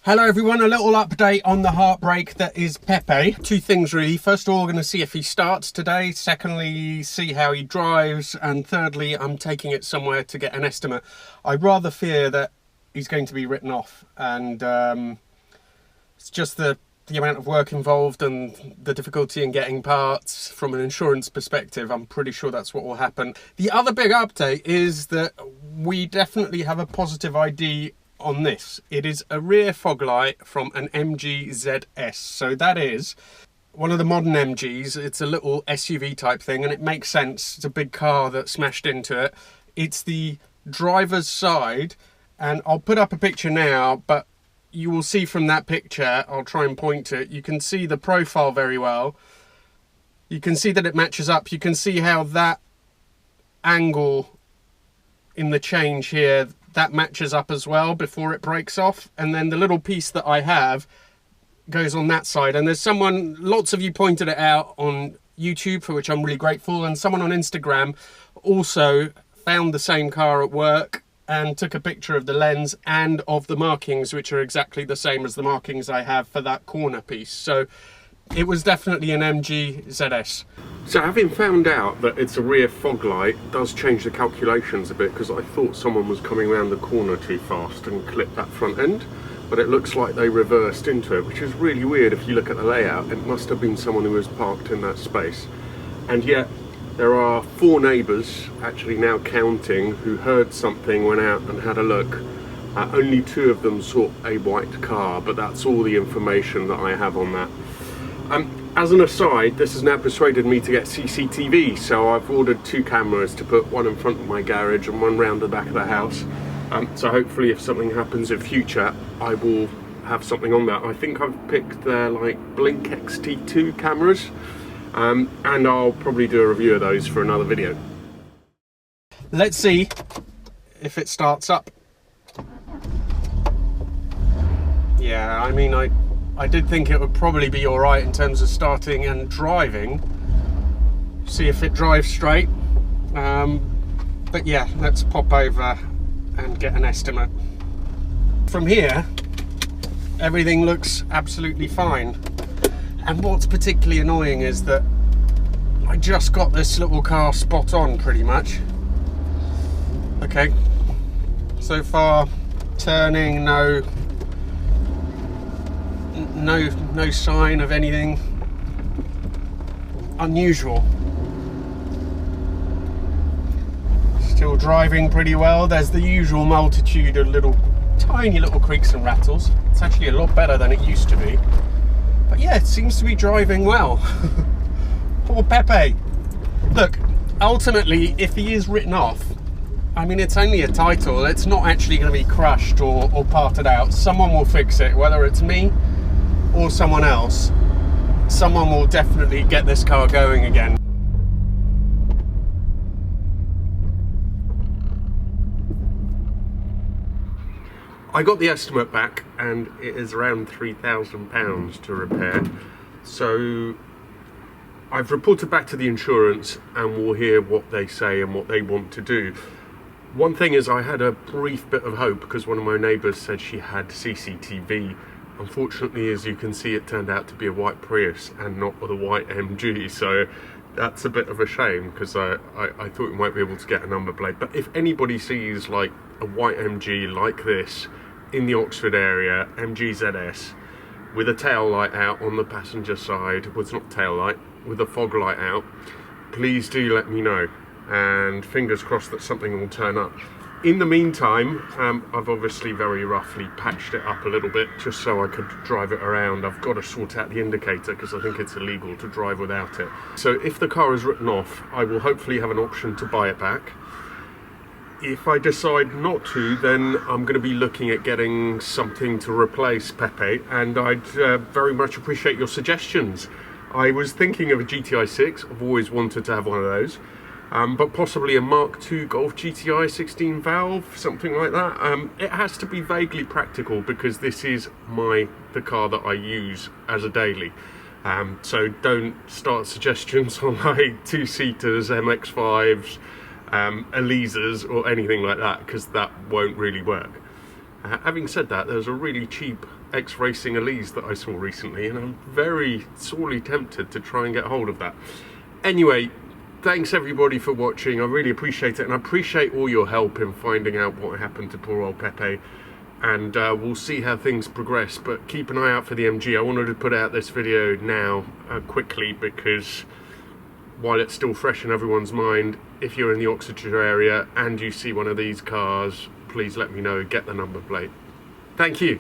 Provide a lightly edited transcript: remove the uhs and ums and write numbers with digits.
Hello everyone, a little update on the heartbreak that is Pepé. Two things really. First of all, we're going to see if he starts today. Secondly, see how he drives. And thirdly, I'm taking it somewhere to get an estimate. I rather fear that he's going to be written off. And it's just the amount of work involved and the difficulty in getting parts from an insurance perspective. I'm pretty sure that's what will happen. The other big update is that we definitely have a positive ID on this. It is a rear fog light from an MG ZS. So that is one of the modern MGs. It's a little SUV type thing and it makes sense. It's a big car that smashed into it. It's the driver's side, and I'll put up a picture now, but you will see from that picture, I'll try and point to it, you can see the profile very well. You can see that it matches up. You can see how that angle in the change here, that matches up as well before it breaks off. And then the little piece that I have goes on that side. And there's someone, lots of you pointed it out on YouTube, for which I'm really grateful. And someone on Instagram also found the same car at work and took a picture of the lens and of the markings, which are exactly the same as the markings I have for that corner piece. So it was definitely an MG ZS. So having found out that it's a rear fog light does change the calculations a bit, because I thought someone was coming around the corner too fast and clipped that front end, but it looks like they reversed into it, which is really weird if you look at the layout. It must have been someone who was parked in that space. And yet there are 4 neighbours, actually now counting, who heard something, went out and had a look. Only 2 of them saw a white car, but that's all the information that I have on that. As an aside, this has now persuaded me to get CCTV, so I've ordered 2 cameras to put one in front of my garage and one round the back of the house. So hopefully if something happens in future, I will have something on that. I think I've picked their Blink XT2 cameras, and I'll probably do a review of those for another video. Let's see if it starts up. Yeah, I mean, I did think it would probably be all right in terms of starting and driving. See if it drives straight. But yeah, let's pop over and get an estimate. From here, everything looks absolutely fine. And what's particularly annoying is that I just got this little car spot on pretty much. Okay, so far turning, no sign of anything unusual. Still driving pretty well. There's the usual multitude of tiny little creaks and rattles. It's actually a lot better than it used to be. But yeah, it seems to be driving well. Poor Pepé. Look, ultimately, if he is written off, I mean, it's only a title. It's not actually going to be crushed or parted out. Someone will fix it, whether it's me or someone else. Someone will definitely get this car going again. I got the estimate back and it is around £3,000 to repair. So I've reported back to the insurance and we'll hear what they say and what they want to do. One thing is, I had a brief bit of hope because one of my neighbours said she had CCTV. Unfortunately, as you can see, it turned out to be a white Prius and not the white MG, so that's a bit of a shame, because I thought we might be able to get a number plate. But if anybody sees like a white MG like this in the Oxford area, MG ZS, with a tail light out on the passenger side, well, it's not tail light, with a fog light out, please do let me know, and fingers crossed that something will turn up. In the meantime, I've obviously very roughly patched it up a little bit just so I could drive it around. I've got to sort out the indicator because I think it's illegal to drive without it. So if the car is written off, I will hopefully have an option to buy it back. If I decide not to, then I'm going to be looking at getting something to replace Pepé, and I'd very much appreciate your suggestions. I was thinking of a GTI 6, I've always wanted to have one of those. But possibly a Mark II Golf GTI 16 valve, something like that. It has to be vaguely practical because this is the car that I use as a daily. So don't start suggestions on like 2-seaters, MX-5s, Elizas or anything like that, because that won't really work. Having said that, there's a really cheap X-Racing Elise that I saw recently, and I'm very sorely tempted to try and get hold of that. Anyway, thanks everybody for watching. I really appreciate it, and I appreciate all your help in finding out what happened to poor old Pepé. And we'll see how things progress, but keep an eye out for the MG. I wanted to put out this video now quickly, because while it's still fresh in everyone's mind, if you're in the Oxfordshire area and you see one of these cars, please let me know, get the number plate. Thank you.